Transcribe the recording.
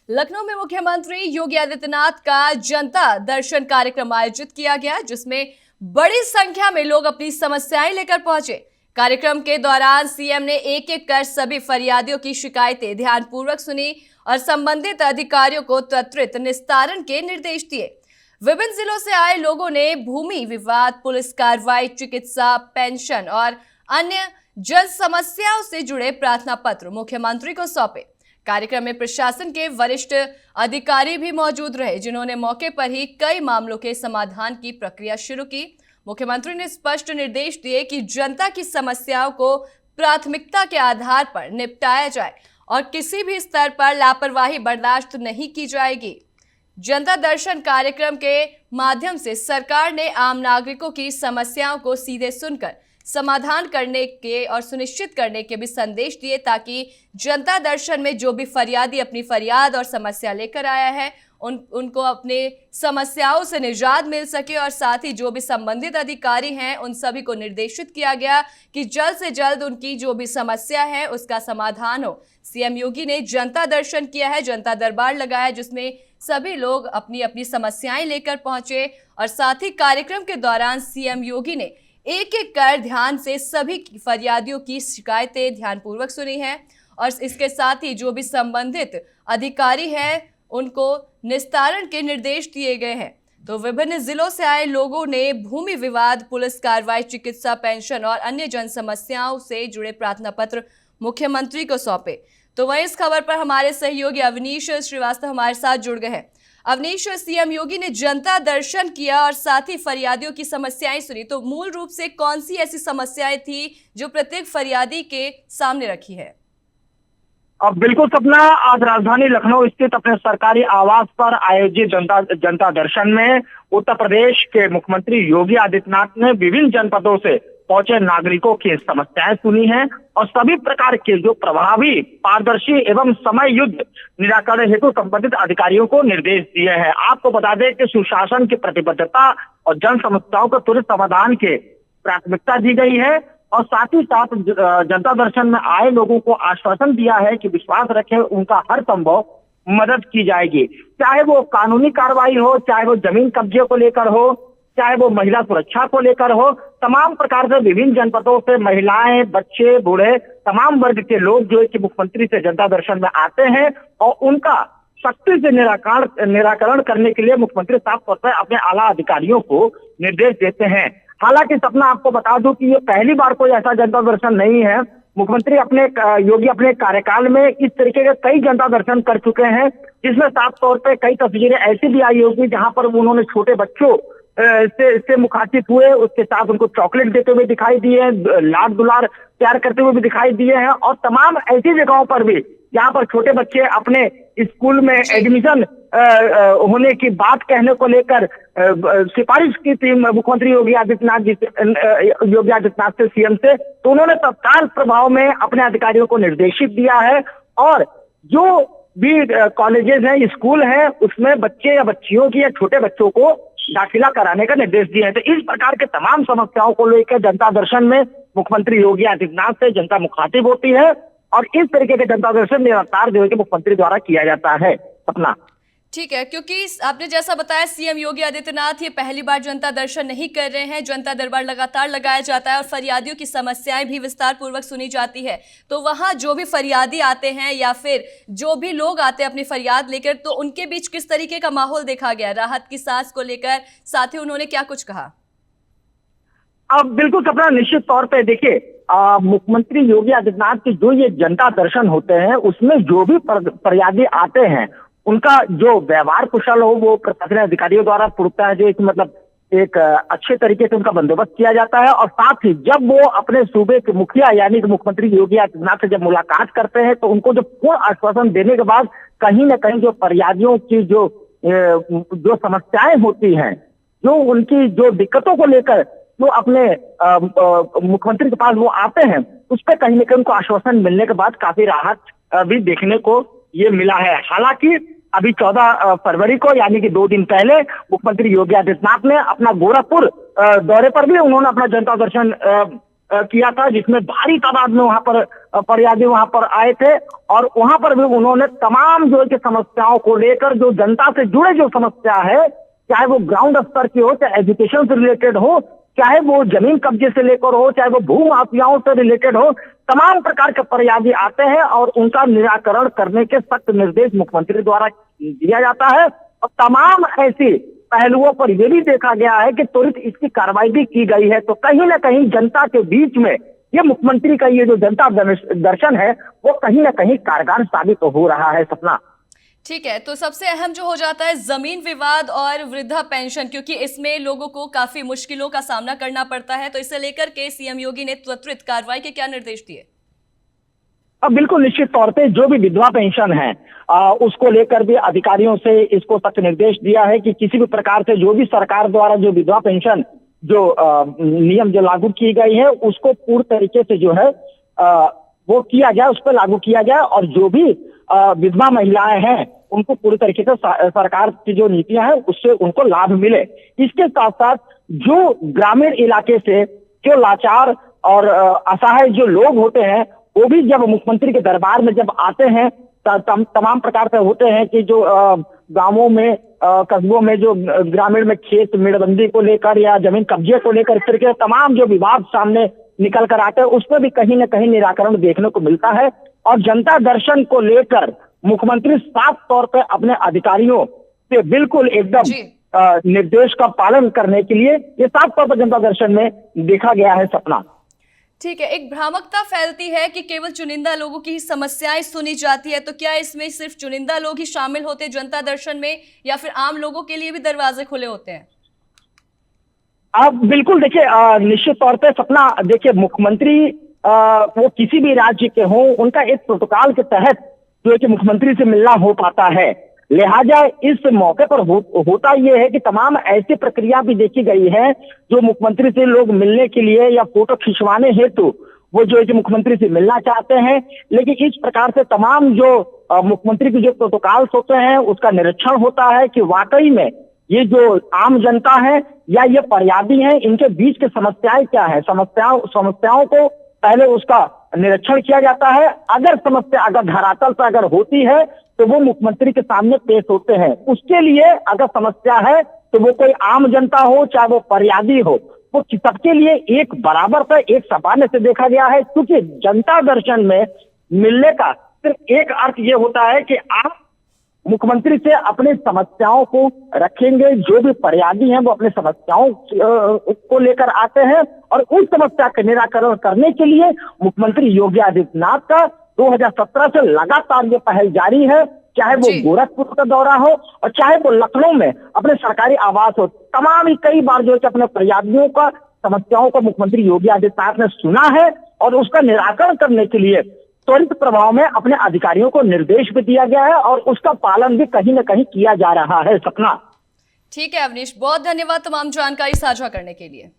लखनऊ में मुख्यमंत्री योगी आदित्यनाथ का जनता दर्शन कार्यक्रम आयोजित किया गया, जिसमें बड़ी संख्या में लोग अपनी समस्याएं लेकर पहुंचे। कार्यक्रम के दौरान सीएम ने एक एक कर सभी फरियादियों की शिकायतें ध्यानपूर्वक सुनी और संबंधित अधिकारियों को त्वरित निस्तारण के निर्देश दिए। विभिन्न जिलों से आए लोगों ने भूमि विवाद, पुलिस कार्रवाई, चिकित्सा, पेंशन और अन्य जन समस्याओं से जुड़े प्रार्थना पत्र मुख्यमंत्री को सौंपे। कार्यक्रम में प्रशासन के वरिष्ठ अधिकारी भी मौजूद रहे, जिन्होंने मौके पर ही कई मामलों के समाधान की प्रक्रिया शुरू की। मुख्यमंत्री ने स्पष्ट निर्देश दिए कि जनता की समस्याओं को प्राथमिकता के आधार पर निपटाया जाए और किसी भी स्तर पर लापरवाही बर्दाश्त नहीं की जाएगी। जनता दर्शन कार्यक्रम के माध्यम से सरकार ने आम नागरिकों की समस्याओं को सीधे सुनकर समाधान करने के और सुनिश्चित करने के भी संदेश दिए, ताकि जनता दर्शन में जो भी फरियादी अपनी फरियाद और समस्या लेकर आया है उनको अपने समस्याओं से निजात मिल सके। और साथ ही जो भी संबंधित अधिकारी हैं उन सभी को निर्देशित किया गया कि जल्द से जल्द उनकी जो भी समस्या है उसका समाधान हो। सीएम योगी ने जनता दर्शन किया है, जनता दरबार लगाया, जिसमें सभी लोग अपनी अपनी समस्याएं लेकर पहुंचे। और साथ ही कार्यक्रम के दौरान सीएम योगी ने एक एक कर ध्यान से सभी फरियादियों की शिकायतें ध्यानपूर्वक सुनी हैं और इसके साथ ही जो भी संबंधित अधिकारी हैं उनको निस्तारण के निर्देश दिए गए हैं। तो विभिन्न जिलों से आए लोगों ने भूमि विवाद, पुलिस कार्रवाई, चिकित्सा, पेंशन और अन्य जन समस्याओं से जुड़े प्रार्थना पत्र मुख्यमंत्री को सौंपे। तो वहीं इस खबर पर हमारे सहयोगी अवनीश श्रीवास्तव हमारे साथ जुड़ गए हैं। अवनीश, सीएम योगी ने जनता दर्शन किया और साथ ही फरियादियों की समस्याएं सुनी, तो मूल रूप से कौन सी ऐसी समस्याएं थी जो प्रत्येक फरियादी के सामने रखी है? अब बिल्कुल सपना, आज राजधानी लखनऊ स्थित अपने सरकारी आवास पर आयोजित जनता दर्शन में उत्तर प्रदेश के मुख्यमंत्री योगी आदित्यनाथ ने विभिन्न जनपदों से पहुंचे नागरिकों की समस्याएं सुनी हैं और सभी प्रकार के जो प्रभावी, पारदर्शी एवं समय युद्ध निराकरण हेतु संबंधित अधिकारियों को निर्देश दिए हैं। आपको बता दें कि सुशासन की प्रतिबद्धता और जन समस्याओं के त्वरित समाधान के प्राथमिकता दी गई है और साथ ही साथ जनता दर्शन में आए लोगों को आश्वासन दिया है कि विश्वास रखें, उनका हर संभव मदद की जाएगी, चाहे वो कानूनी कार्रवाई हो, चाहे वो जमीन कब्जे को लेकर हो, चाहे वो महिला सुरक्षा को लेकर हो। तमाम प्रकार से विभिन्न जनपदों से महिलाएं, बच्चे, बूढ़े, तमाम वर्ग के लोग जो है कि मुख्यमंत्री से जनता दर्शन में आते हैं और उनका सख्ती से निराकरण करने के लिए मुख्यमंत्री साफ तौर पर अपने आला अधिकारियों को निर्देश देते हैं। हालांकि सपना, आपको बता दूं कि ये पहली बार कोई ऐसा जनता दर्शन नहीं है। मुख्यमंत्री योगी अपने कार्यकाल में इस तरीके के कई जनता दर्शन कर चुके हैं, जिसमें साफ तौर पे कई तस्वीरें ऐसी भी आई होगी जहां पर उन्होंने छोटे बच्चों से मुखातिब हुए, उसके साथ उनको चॉकलेट देते हुए दिखाई दिए, लाड दुलार प्यार करते हुए भी दिखाई दिए हैं। और तमाम ऐसी जगहों पर भी जहां पर छोटे बच्चे अपने स्कूल में एडमिशन होने की बात कहने को लेकर सिफारिश की थी मुख्यमंत्री योगी आदित्यनाथ से, सीएम से, तो उन्होंने तत्काल प्रभाव में अपने अधिकारियों को निर्देशित दिया है और जो भी कॉलेजेस हैं, स्कूल हैं, उसमें बच्चे या बच्चियों की या छोटे बच्चों को दाखिला कराने का निर्देश दिया है। तो इस प्रकार के तमाम समस्याओं को लेकर जनता दर्शन में मुख्यमंत्री योगी आदित्यनाथ से जनता मुखातिब होती है और इस तरीके के जनता दर्शन लगातार जो है कि मुख्यमंत्री द्वारा किया जाता है। अपना ठीक है, क्योंकि आपने जैसा बताया सीएम योगी आदित्यनाथ ये पहली बार जनता दर्शन नहीं कर रहे हैं। जनता दरबार लगातार लगाया जाता है और फरियादियों की समस्याएं भी विस्तार पूर्वक सुनी जाती है। तो वहां जो भी फरियादी आते हैं या फिर जो भी लोग आते हैं अपनी फरियाद लेकर, तो उनके बीच किस तरीके का माहौल देखा गया, राहत की सांस को लेकर? साथ ही उन्होंने क्या कुछ कहा? अब बिल्कुल सपना, निश्चित तौर पर देखिए, मुख्यमंत्री योगी आदित्यनाथ की जो ये जनता दर्शन होते हैं उसमें जो भी फरियादी आते हैं उनका जो व्यवहार कुशल हो वो प्रशासनिक अधिकारियों द्वारा पूर्णतः है, जो एक अच्छे तरीके से उनका बंदोबस्त किया जाता है। और साथ ही जब वो अपने सूबे के मुखिया यानी कि मुख्यमंत्री योगी आदित्यनाथ से जब मुलाकात करते हैं तो उनको जो पूर्ण आश्वासन देने के बाद कहीं ना कहीं जो फरियादियों की जो समस्याएं होती हैं, जो उनकी जो दिक्कतों को लेकर जो अपने मुख्यमंत्री के पास वो आते हैं, उस पर कहीं ना कहीं उनको आश्वासन मिलने के बाद काफी राहत भी देखने को ये मिला है। हालांकि अभी 14 फरवरी को यानी कि 2 दिन पहले मुख्यमंत्री योगी आदित्यनाथ ने अपना गोरखपुर दौरे पर भी उन्होंने अपना जनता दर्शन किया था, जिसमें भारी तादाद में वहां पर फरियादी वहां पर आए थे और वहां पर भी उन्होंने तमाम जो है कि समस्याओं को लेकर, जो जनता से जुड़े जो समस्या है, चाहे वो ग्राउंड स्तर की हो, चाहे एजुकेशन से रिलेटेड हो, चाहे वो जमीन कब्जे से लेकर हो, चाहे वो भू माफियाओं से रिलेटेड हो, तमाम प्रकार के फरियादी आते हैं और उनका निराकरण करने के सख्त निर्देश मुख्यमंत्री द्वारा दिया जाता है। और तमाम ऐसी पहलुओं पर यह भी देखा गया है कि त्वरित इसकी कार्रवाई भी की गई है। तो कहीं ना कहीं जनता के बीच में ये मुख्यमंत्री का ये जो जनता दर्शन है वो कहीं ना कहीं कारगर साबित हो रहा है। सपना, ठीक है, तो सबसे अहम जो हो जाता है जमीन विवाद और वृद्धा पेंशन, क्योंकि इसमें लोगों को काफी मुश्किलों का सामना करना पड़ता है, तो इसे लेकर के सीएम योगी ने त्वरित कार्रवाई के क्या निर्देश दिए? अब बिल्कुल निश्चित तौर पे जो भी विधवा पेंशन है उसको लेकर भी अधिकारियों से इसको सख्त निर्देश दिया है कि किसी भी प्रकार से जो भी सरकार द्वारा जो विधवा पेंशन जो नियम जो लागू की गई है उसको पूर्ण तरीके से जो है वो किया जाए, उस पर लागू किया जाए और जो भी विधवा महिलाएं हैं उनको पूरी तरीके से सरकार की जो नीतियां हैं उससे उनको लाभ मिले। इसके साथ साथ जो ग्रामीण इलाके से जो लाचार और असहाय जो लोग होते हैं वो भी जब मुख्यमंत्री के दरबार में जब आते हैं तमाम प्रकार से होते हैं कि जो गांवों में कस्बों में जो ग्रामीण में खेत मेड़बंदी को लेकर या जमीन कब्जे को लेकर इस तरह के तमाम जो विवाद सामने निकल कर आते हैं उसमें भी कहीं न कहीं निराकरण देखने को मिलता है। और जनता दर्शन को लेकर मुख्यमंत्री साफ तौर पर अपने अधिकारियों से बिल्कुल एकदम निर्देश का पालन करने के लिए ये साफ तौर पर जनता दर्शन में देखा गया है। सपना, ठीक है, एक भ्रामकता फैलती है कि केवल चुनिंदा लोगों की ही समस्याएं सुनी जाती है, तो क्या इसमें सिर्फ चुनिंदा लोग ही शामिल होते हैं जनता दर्शन में, या फिर आम लोगों के लिए भी दरवाजे खुले होते हैं? आप बिल्कुल देखिए, निश्चित तौर पे सपना, देखिए मुख्यमंत्री वो किसी भी राज्य के हों उनका एक प्रोटोकॉल के तहत जो है कि मुख्यमंत्री से मिलना हो पाता है। लिहाजा इस मौके पर होता यह है कि तमाम ऐसी प्रक्रिया भी देखी गई है जो मुख्यमंत्री से लोग मिलने के लिए या फोटो खिंचवाने हेतु वो जो है कि मुख्यमंत्री से मिलना चाहते हैं, लेकिन इस प्रकार से तमाम जो मुख्यमंत्री के जो प्रोटोकॉल होते हैं उसका निरीक्षण होता है कि वाकई में ये जो आम जनता है या ये फरियादी हैं इनके बीच की समस्याएं क्या है, समस्याओं को पहले उसका निरीक्षण किया जाता है। अगर समस्या अगर धरातल पर अगर होती है तो वो मुख्यमंत्री के सामने पेश होते हैं। उसके लिए अगर समस्या है तो वो कोई आम जनता हो चाहे वो फरियादी हो, वो सबके लिए एक बराबर पर एक सामान्य से देखा गया है। क्योंकि जनता दर्शन में मिलने का सिर्फ एक अर्थ ये होता है कि आप मुख्यमंत्री से अपनी समस्याओं को रखेंगे। जो भी फरियादी हैं वो अपनी समस्याओं को लेकर आते हैं और उस समस्या का निराकरण करने के लिए मुख्यमंत्री योगी आदित्यनाथ का 2017 से लगातार ये पहल जारी है। चाहे वो गोरखपुर का दौरा हो और चाहे वो लखनऊ में अपने सरकारी आवास हो, तमाम ही कई बार जो है अपने फरियादियों का समस्याओं को मुख्यमंत्री योगी आदित्यनाथ ने सुना है और उसका निराकरण करने के लिए त्वरित प्रभाव में अपने अधिकारियों को निर्देश भी दिया गया है और उसका पालन भी कहीं न कहीं किया जा रहा है। सपना, ठीक है अवनीश, बहुत धन्यवाद तमाम जानकारी साझा करने के लिए।